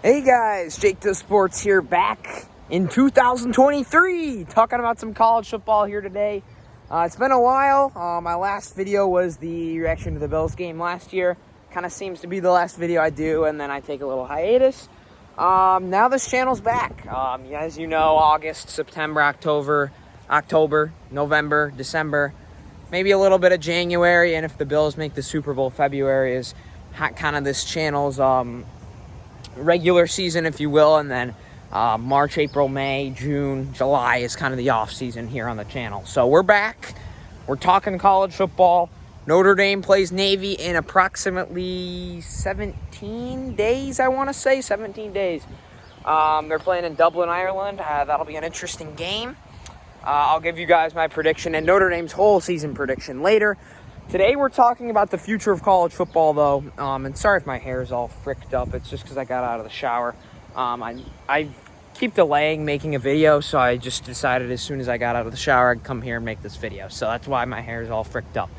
Hey guys, JakeDoesSports here, back in 2023, talking about some college football here today. It's been a while. My last video was the reaction to the Bills game last year. Kind of seems to be the last video I do, and then I take a little hiatus. Now this channel's back. As you know, August, September, October, November, December, maybe a little bit of January, and if the Bills make the Super Bowl, February is kind of this channel's regular season, if you will, and then March, April, May, June, July is kind of the off season here on the channel. So we're back. We're talking college football. Notre Dame plays Navy in approximately 17 days, I want to say, 17 days. They're playing in Dublin, Ireland. That'll be an interesting game. I'll give you guys my prediction and Notre Dame's whole season prediction later. Today we're talking about the future of college football, though, and sorry if my hair is all fricked up. It's just because I got out of the shower. I keep delaying making a video, so I just decided as soon as I got out of the shower, I'd come here and make this video. So that's why my hair is all fricked up.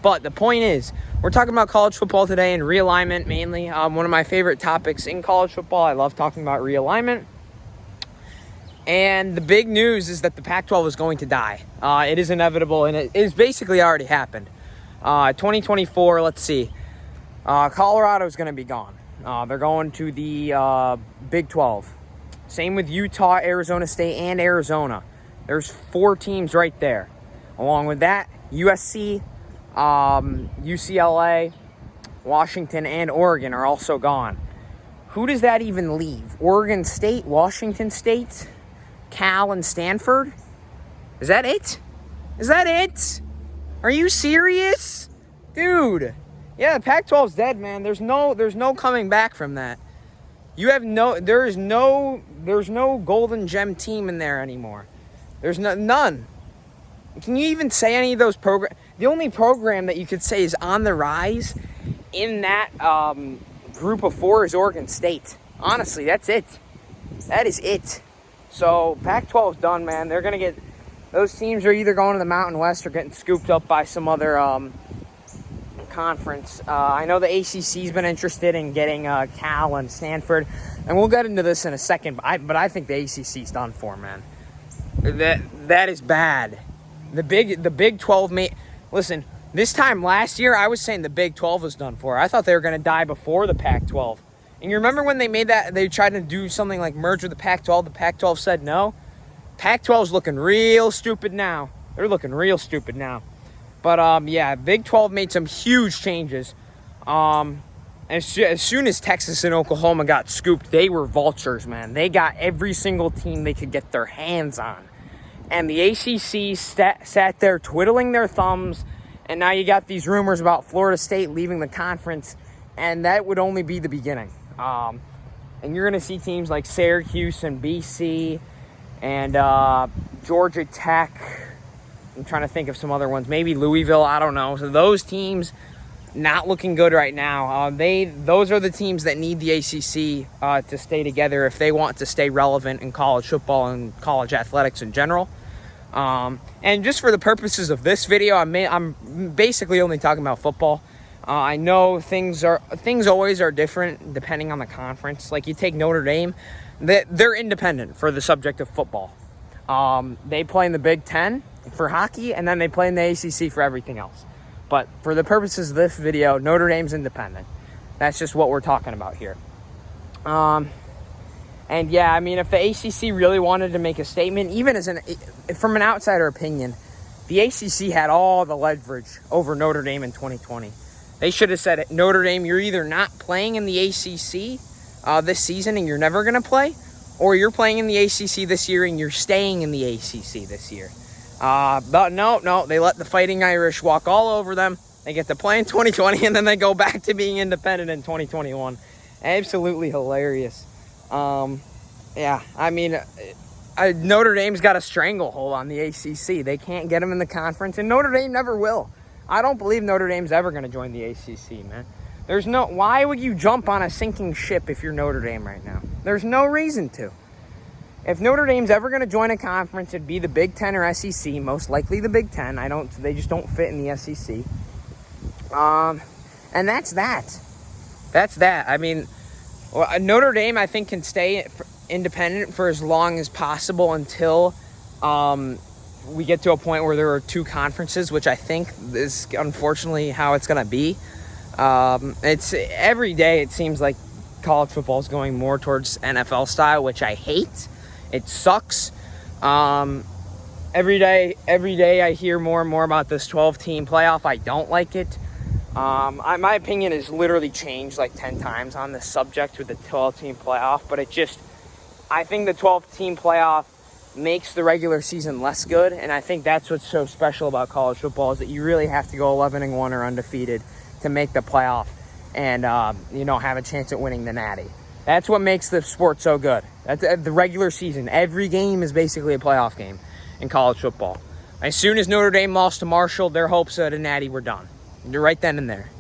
But the point is, we're talking about college football today and realignment mainly. One of my favorite topics in college football. I love talking about realignment. And the big news is that the Pac-12 is going to die. It is inevitable, and it is basically already happened. 2024, let's see. Colorado's going to be gone. They're going to the Big 12. Same with Utah, Arizona State, and Arizona. There's 4 teams right there. Along with that, USC, UCLA, Washington, and Oregon are also gone. Who does that even leave? Oregon State, Washington State, Cal, and Stanford? Is that it? Is that it? Are you serious? Dude. Yeah, the Pac-12's dead, man. There's no coming back from that. There's no golden gem team in there anymore. There's none. Can you even say any of those programs? The only program that you could say is on the rise in that group of 4 is Oregon State. Honestly, that's it. That is it. So Pac-12's done, man. They're gonna get. Those teams are either going to the Mountain West or getting scooped up by some other conference. I know the ACC's been interested in getting Cal and Stanford, and we'll get into this in a second. But I think the ACC's done for, man. That is bad. The Big 12 listen. This time last year, I was saying the Big 12 was done for. I thought they were going to die before the Pac-12. And you remember when they made that? They tried to do something like merge with the Pac-12. The Pac-12 said no. Pac-12's looking real stupid now. They're looking real stupid now. But, yeah, Big 12 made some huge changes. As soon as Texas and Oklahoma got scooped, they were vultures, man. They got every single team they could get their hands on. And the ACC sat there twiddling their thumbs. And now you got these rumors about Florida State leaving the conference. And that would only be the beginning. And you're going to see teams like Syracuse and BC and Georgia Tech. I'm trying to think of some other ones. Maybe Louisville. I don't know. So those teams not looking good right now. Those are the teams that need the ACC to stay together if they want to stay relevant in college football and college athletics in general. And just for the purposes of this video, I'm basically only talking about football. I know things always are different depending on the conference. Like you take Notre Dame, they're independent for the subject of football. They play in the Big Ten for hockey, and then they play in the ACC for everything else. But for the purposes of this video, Notre Dame's independent. That's just what we're talking about here. And yeah, I mean, if the ACC really wanted to make a statement, even from an outsider opinion, the ACC had all the leverage over Notre Dame in 2020. They should have said, Notre Dame, you're either not playing in the ACC this season and you're never going to play, or you're playing in the ACC this year and you're staying in the ACC this year. But no, they let the Fighting Irish walk all over them. They get to play in 2020, and then they go back to being independent in 2021. Absolutely hilarious. Yeah, I mean, Notre Dame's got a stranglehold on the ACC. They can't get them in the conference, and Notre Dame never will. I don't believe Notre Dame's ever going to join the ACC, man. Why would you jump on a sinking ship if you're Notre Dame right now? There's no reason to. If Notre Dame's ever going to join a conference, it'd be the Big Ten or SEC, most likely the Big Ten. They just don't fit in the SEC. And that's that. I mean, Well, Notre Dame, I think, can stay independent for as long as possible until we get to a point where there are two conferences, which I think is unfortunately how it's going to be. It's every day it seems like college football is going more towards NFL style, which I hate. It sucks. Every day I hear more and more about this 12-team playoff. I don't like it. My opinion has literally changed like 10 times on this subject with the 12-team playoff, but I think the 12-team playoff makes the regular season less good, and I think that's what's so special about college football is that you really have to go 11-1 or undefeated to make the playoff and have a chance at winning the Natty. That's what makes the sport so good. That's the regular season. Every game is basically a playoff game in college football. As soon as Notre Dame lost to Marshall, their hopes at a Natty were done. You're right then and there.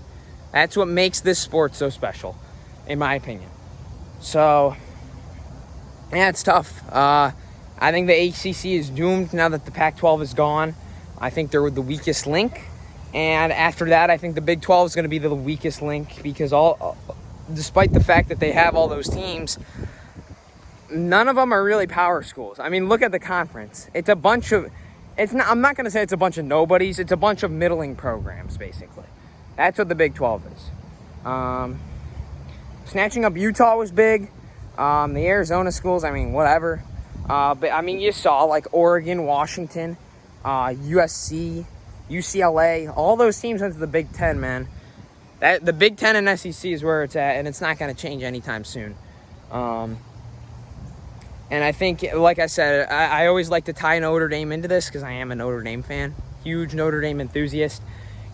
That's what makes this sport so special, in my opinion. So, yeah, it's tough. I think the ACC is doomed now that the Pac-12 is gone. I think they're the weakest link. And after that, I think the Big 12 is going to be the weakest link because despite the fact that they have all those teams, none of them are really power schools. I mean, look at the conference. It's a bunch of... I'm not going to say it's a bunch of nobodies. It's a bunch of middling programs, basically. That's what the Big 12 is. Snatching up Utah was big. The Arizona schools, I mean, whatever. But, I mean, you saw, like, Oregon, Washington, USC, UCLA. All those teams went to the Big Ten, man. The Big Ten and SEC is where it's at, and it's not going to change anytime soon. And I think, like I said, I always like to tie Notre Dame into this because I am a Notre Dame fan. Huge Notre Dame enthusiast.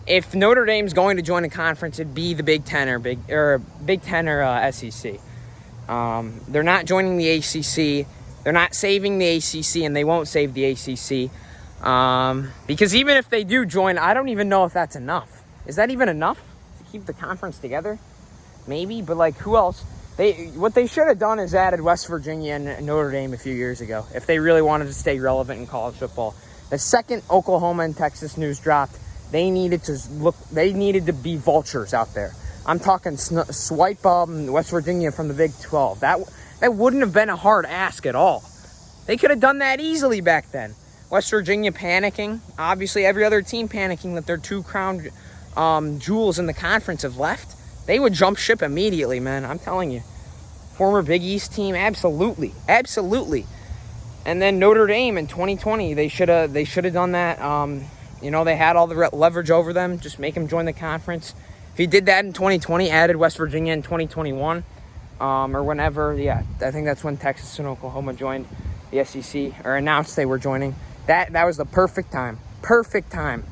If Notre Dame's going to join a conference, it'd be the Big Ten or Big Ten or SEC. They're not joining the ACC. They're not saving the ACC, and they won't save the ACC. Because even if they do join, I don't even know if that's enough. Is that even enough to keep the conference together? Maybe, but like who else? What they should have done is added West Virginia and Notre Dame a few years ago if they really wanted to stay relevant in college football. The second Oklahoma and Texas news dropped, they needed to be vultures out there. I'm talking swipe West Virginia from the Big 12. That wouldn't have been a hard ask at all. They could have done that easily back then. West Virginia panicking. Obviously, every other team panicking that their two crown jewels in the conference have left. They would jump ship immediately, man. I'm telling you. Former Big East team, absolutely. Absolutely. And then Notre Dame in 2020, they should have done that. They had all the leverage over them. Just make them join the conference. If he did that in 2020, added West Virginia in 2021, or whenever, yeah, I think that's when Texas and Oklahoma joined the SEC, or announced they were joining. That was the perfect time. Perfect time.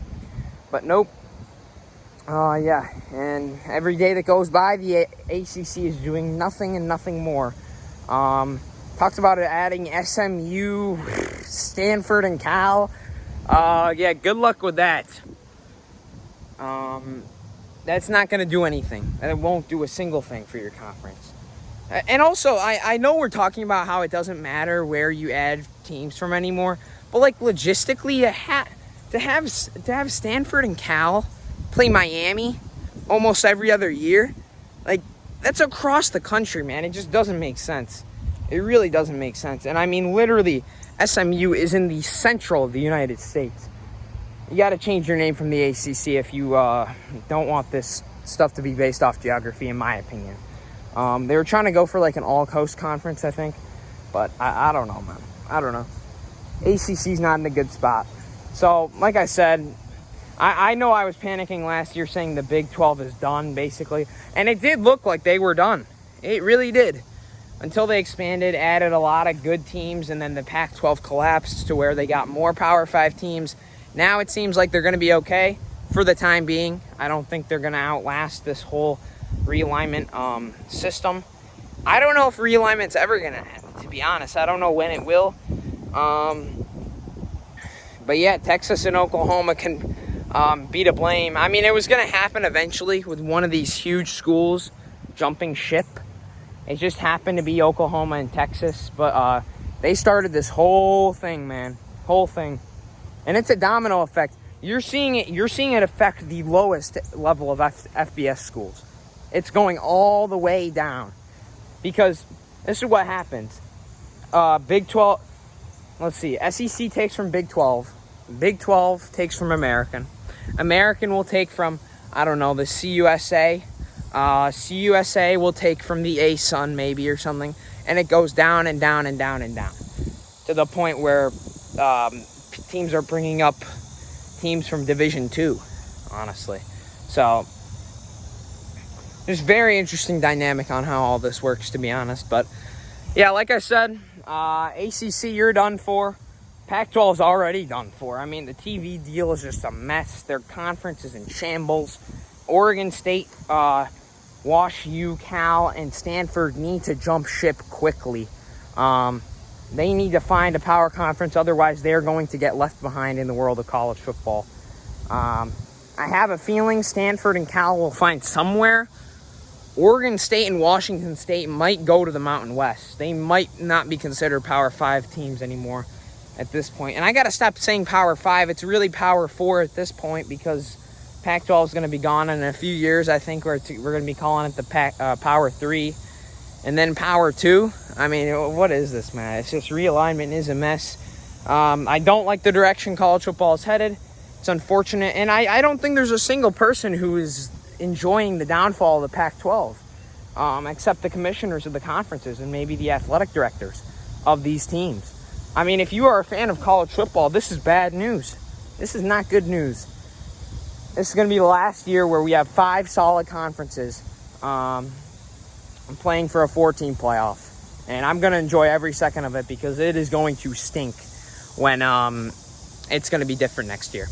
But nope. Yeah, and every day that goes by, the ACC is doing nothing and nothing more. Talks about it adding SMU, Stanford, and Cal. Yeah, good luck with that. That's not going to do anything. And it won't do a single thing for your conference. And also, I know we're talking about how it doesn't matter where you add teams from anymore, but like logistically, to have Stanford and Cal play Miami almost every other year, like that's across the country, man. It just doesn't make sense. It really doesn't make sense. And I mean, literally, SMU is in the central of the United States. You got to change your name from the ACC if you don't want this stuff to be based off geography, in my opinion. They were trying to go for like an all-coast conference, I think. But I don't know, man. I don't know. ACC's not in a good spot. So, like I said, I know I was panicking last year saying the Big 12 is done, basically. And it did look like they were done. It really did. Until they expanded, added a lot of good teams, and then the Pac-12 collapsed to where they got more Power 5 teams. Now it seems like they're going to be okay for the time being. I don't think they're going to outlast this whole realignment system. I don't know if realignment's ever going to happen, to be honest. I don't know when it will. But yeah, Texas and Oklahoma can be to blame. I mean, it was going to happen eventually with one of these huge schools jumping ship. It just happened to be Oklahoma and Texas. But they started this whole thing, man. Whole thing. And it's a domino effect. You're seeing it affect the lowest level of FBS schools. It's going all the way down. because this is what happens. Big 12, let's see, SEC takes from Big 12. Big 12 takes from American. American will take from, I don't know, the CUSA. CUSA will take from the ASUN maybe or something. And it goes down and down and down and down to the point where teams are bringing up teams from Division II, honestly. So, there's very interesting dynamic on how all this works, to be honest. But, yeah, like I said, ACC, you're done for. Pac-12 is already done for. I mean, the TV deal is just a mess. Their conference is in shambles. Oregon State, Wash U, Cal, and Stanford need to jump ship quickly. They need to find a power conference. Otherwise, they're going to get left behind in the world of college football. I have a feeling Stanford and Cal will find somewhere. Oregon State and Washington State might go to the Mountain West. They might not be considered Power 5 teams anymore at this point. And I got to stop saying Power 5. It's really Power 4 at this point because Pac-12 is going to be gone in a few years. I think we're going to be calling it the Power 3 and then Power 2. I mean, what is this, man? It's just realignment is a mess. I don't like the direction college football is headed. It's unfortunate. And I don't think there's a single person who is enjoying the downfall of the Pac-12 except the commissioners of the conferences and maybe the athletic directors of these teams. I mean, if you are a fan of college football, this is bad news. This is not good news. This is going to be the last year where we have 5 solid conferences playing for a 4-team playoff. And I'm going to enjoy every second of it because it is going to stink when it's going to be different next year.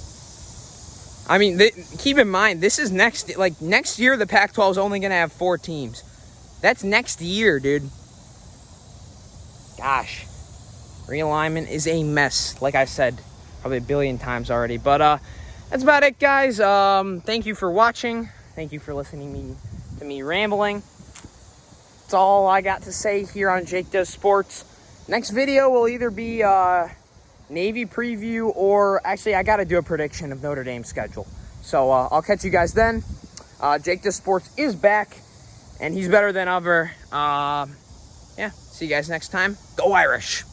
I mean, keep in mind, this is next year the Pac-12 is only going to have 4 teams. That's next year, dude. Gosh. Realignment is a mess, like I said probably a billion times already. But that's about it, guys. Thank you for watching. Thank you for listening to me rambling. That's all I got to say here on Jake Does Sports. Next video will either be Navy preview or actually I got to do a prediction of Notre Dame's schedule. So I'll catch you guys then. Jake Does Sports is back, and he's better than ever. Yeah, see you guys next time. Go Irish!